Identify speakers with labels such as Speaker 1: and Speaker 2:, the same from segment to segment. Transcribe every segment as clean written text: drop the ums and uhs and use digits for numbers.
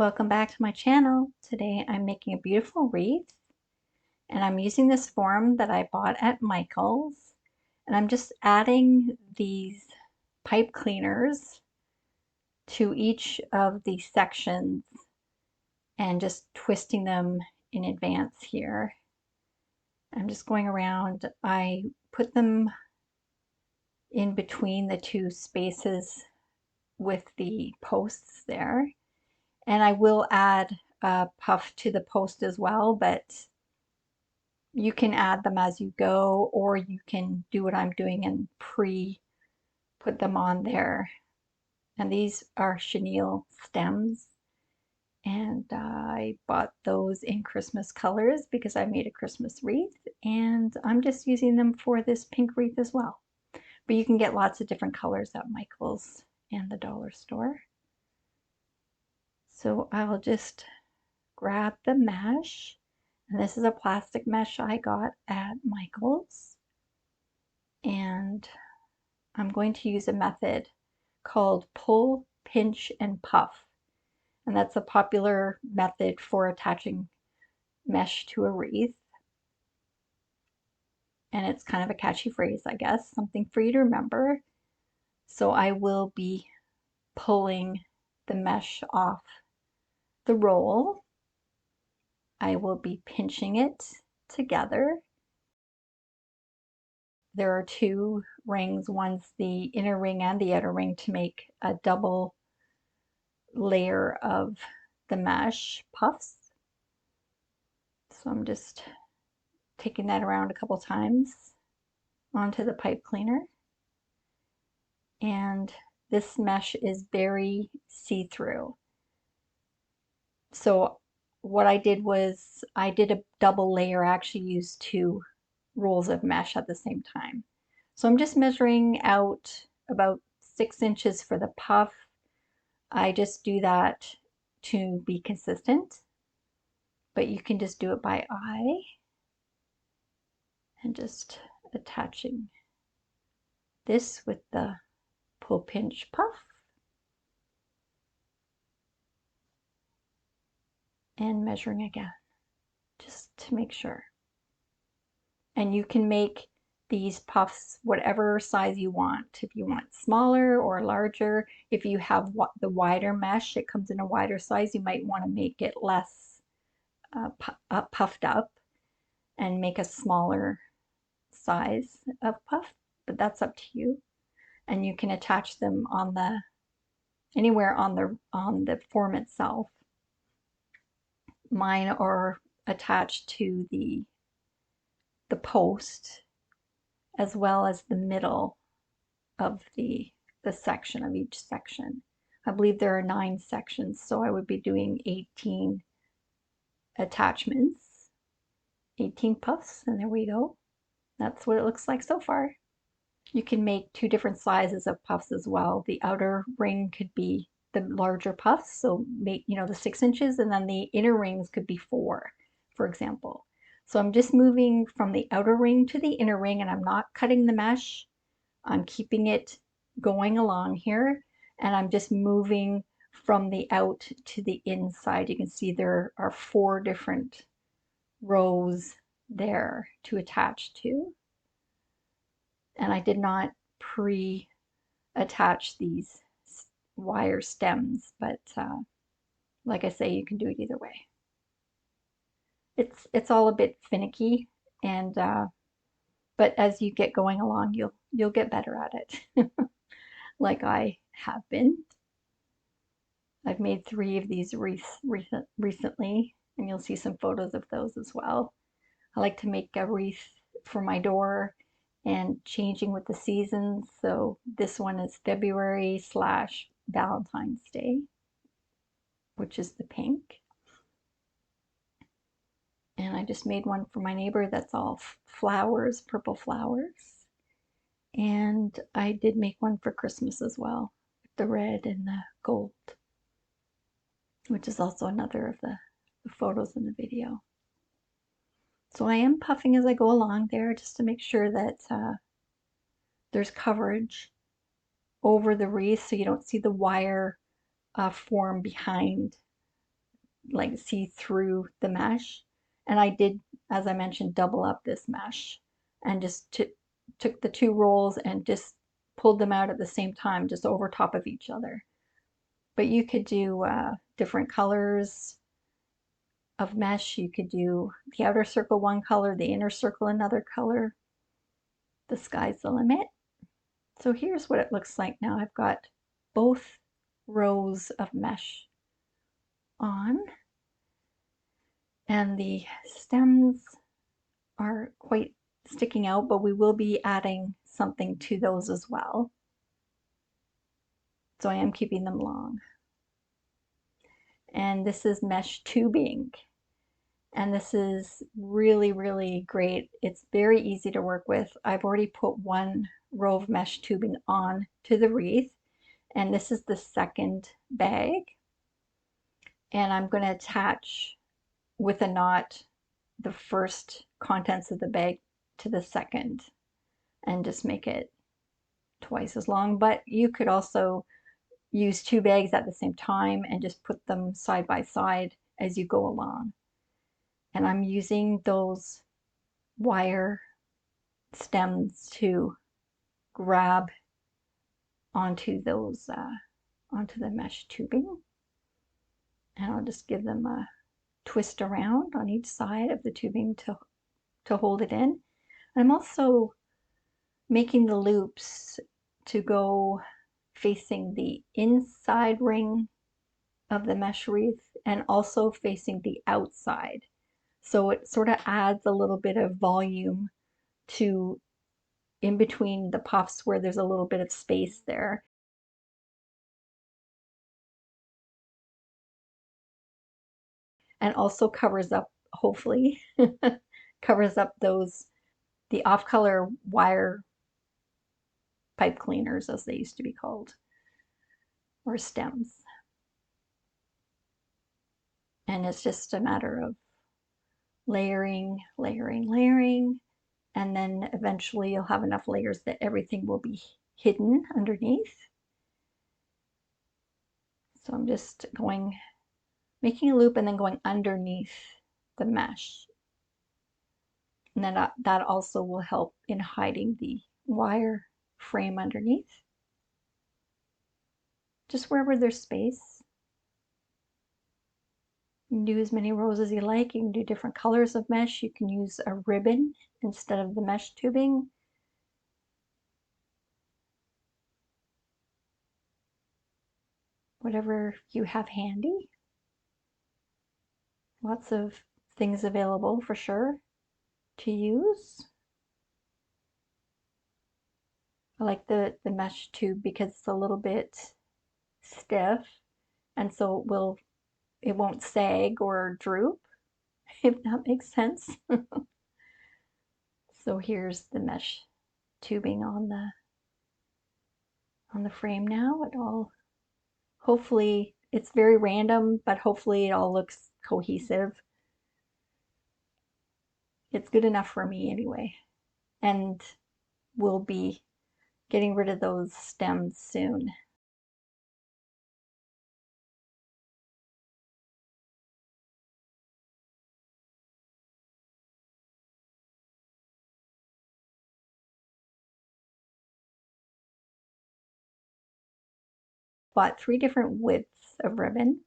Speaker 1: Welcome back to my channel. Today I'm making a beautiful wreath and I'm using this form that I bought at Michael's, and I'm just adding these pipe cleaners to each of the sections and just twisting them in advance here. I'm just going around. I put them in between the two spaces with the posts there. And I will add a puff to the post as well, but you can add them as you go, or you can do what I'm doing and put them on there. And these are chenille stems, and I bought those in Christmas colors because I made a Christmas wreath, and I'm just using them for this pink wreath as well. But you can get lots of different colors at Michael's and the dollar store. So I'll just grab the mesh, and this is a plastic mesh I got at Michael's, and I'm going to use a method called pull, pinch, and puff, and that's a popular method for attaching mesh to a wreath, and it's kind of a catchy phrase, I guess, something for you to remember. So I will be pulling the mesh off the roll. I will be pinching it together. There are two rings, one's the inner ring and the outer ring, to make a double layer of the mesh puffs. So I'm just taking that around a couple times onto the pipe cleaner. And this mesh is very see-through. So what I did was I did a double layer. I actually used two rolls of mesh at the same time. So I'm just measuring out about 6 inches for the puff. I just do that to be consistent, but you can just do it by eye and just attaching this with the pull, pinch, puff, and measuring again just to make sure. And you can make these puffs whatever size you want. If you want smaller or larger, if you have the wider mesh, it comes in a wider size, you might want to make it less puffed up and make a smaller size of puff, but that's up to you. And you can attach them on anywhere on the form itself. Mine are attached to the post, as well as the middle of the section of each section. I believe there are 9 sections, so I would be doing 18 attachments, 18 puffs, and there we go. That's what it looks like so far. You can make 2 different sizes of puffs as well. The outer ring could be the larger puffs, so make, the 6 inches, and then the inner rings could be 4, for example. So I'm just moving from the outer ring to the inner ring, and I'm not cutting the mesh. I'm keeping it going along here, and I'm just moving from the out to the inside. You can see there are 4 different rows there to attach to. And I did not pre-attach these wire stems, but like I say, you can do it either way. It's all a bit finicky, and but as you get going along, you'll get better at it, like I have been. I've made 3 of these wreaths recently, and you'll see some photos of those as well. I like to make a wreath for my door and changing with the seasons. So this one is February / Valentine's Day, which is the pink. And I just made one for my neighbor that's all flowers, purple flowers. And I did make one for Christmas as well, with the red and the gold, which is also another of the photos in the video. So I am puffing as I go along there, just to make sure that there's coverage over the wreath so you don't see the wire form behind like see through the mesh. And I did, as I mentioned, double up this mesh and just took the two rolls and just pulled them out at the same time, just over top of each other. But you could do different colors of mesh. You could do the outer circle one color, the inner circle another color. The sky's the limit. So here's what it looks like now. I've got both rows of mesh on, and the stems are quite sticking out, but we will be adding something to those as well. So I am keeping them long. And this is mesh tubing. And this is really, really great. It's very easy to work with. I've already put one row of mesh tubing on to the wreath, and this is the second bag. And I'm going to attach with a knot the first contents of the bag to the second and just make it twice as long. But you could also use two bags at the same time and just put them side by side as you go along. And I'm using those wire stems to grab onto those onto the mesh tubing, and I'll just give them a twist around on each side of the tubing to hold it in. I'm also making the loops to go facing the inside ring of the mesh wreath and also facing the outside. So it sort of adds a little bit of volume to in between the puffs where there's a little bit of space there. And also covers up, hopefully, covers up the off-color wire pipe cleaners, as they used to be called, or stems. And it's just a matter of layering, layering, layering, and then eventually you'll have enough layers that everything will be hidden underneath. So I'm just making a loop and then going underneath the mesh. And then that also will help in hiding the wire frame underneath. Just wherever there's space. You can do as many rows as you like. You can do different colors of mesh. You can use a ribbon instead of the mesh tubing. Whatever you have handy. Lots of things available for sure to use. I like the mesh tube because it's a little bit stiff, and so it won't sag or droop, if that makes sense. So here's the mesh tubing on the frame now. It all, hopefully it's very random, but hopefully it all looks cohesive. It's good enough for me anyway. And we'll be getting rid of those stems soon. Bought 3 different widths of ribbon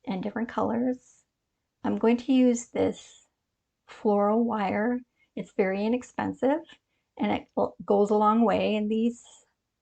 Speaker 1: and different colors. I'm going to use this floral wire. It's very inexpensive and it goes a long way. And these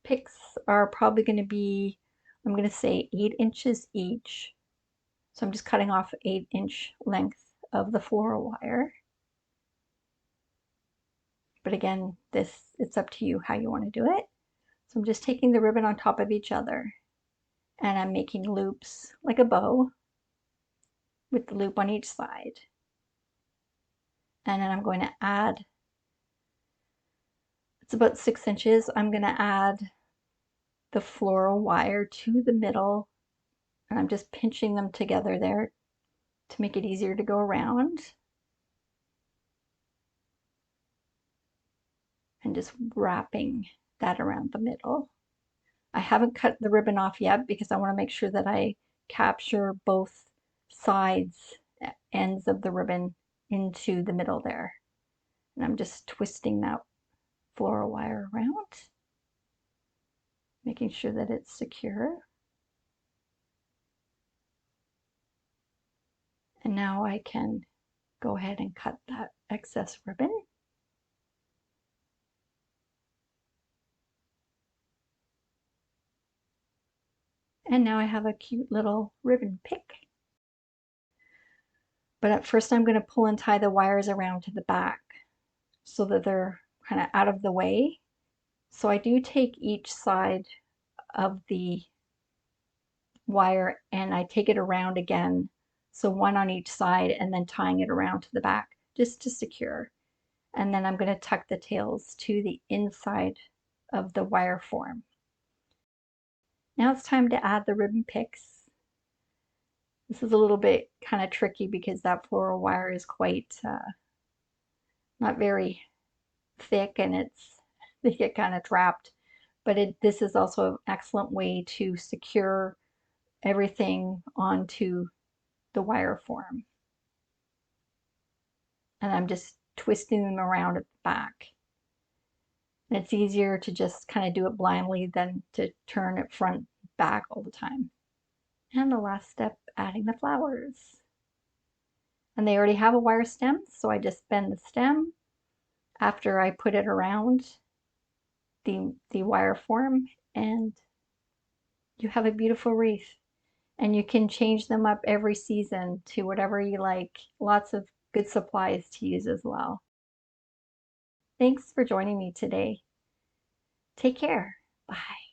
Speaker 1: picks are probably going to be, I'm going to say 8 inches each. So I'm just cutting off 8-inch length of the floral wire. But again, it's up to you how you want to do it. So I'm just taking the ribbon on top of each other and I'm making loops like a bow with the loop on each side. And then I'm going to add, it's about 6 inches. I'm going to add the floral wire to the middle, and I'm just pinching them together there to make it easier to go around. And just wrapping that around the middle. I haven't cut the ribbon off yet because I want to make sure that I capture both sides, ends of the ribbon into the middle there. And I'm just twisting that floral wire around, making sure that it's secure. And now I can go ahead and cut that excess ribbon. And now I have a cute little ribbon pick. But at first I'm going to pull and tie the wires around to the back so that they're kind of out of the way. So I do take each side of the wire and I take it around again. So one on each side and then tying it around to the back just to secure. And then I'm going to tuck the tails to the inside of the wire form. Now it's time to add the ribbon picks. This is a little bit kind of tricky because that floral wire is quite not very thick and they get kind of trapped. But this is also an excellent way to secure everything onto the wire form. And I'm just twisting them around at the back. And it's easier to just kind of do it blindly than to turn it front back all the time. And the last step, adding the flowers. And they already have a wire stem, so I just bend the stem after I put it around the wire form, and you have a beautiful wreath. And you can change them up every season to whatever you like. Lots of good supplies to use as well. Thanks for joining me today. Take care. Bye.